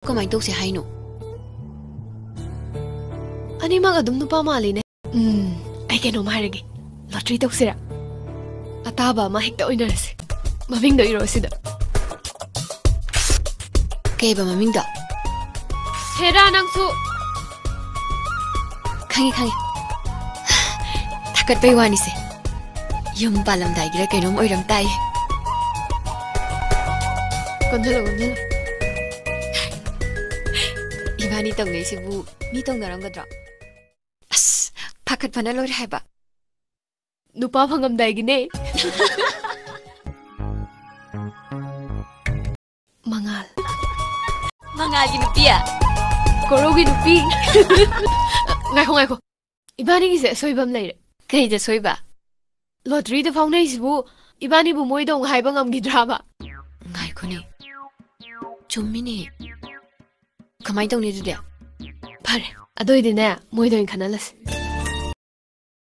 Kamain tawse haino? Animag adum nupa maline. Ay keno maharage. Lottery tawsira. Ataba ma hekta oinarase. Mamingdo irosida. Kaiba mamingdo? Hera nangsu. Khangi. Thakat pai wani se. Yum palam dai gira kainom oiram tai. Gondalo. Ibani tong nei sibu mi tong narang gadra. As pakat pana lor haiba. Nupa phangam dai gine. Mangal ginupiya. Korogi nupi. Ngaiko. Ibani gise soibam leire. Kai da soiba. Lottery da faunai sibu ibani bu moi dong haiba ngam gidraba. Ngaiko ni. Chummini. Kamai tong ni dude. Pare. Adoidine moi dong khanalas.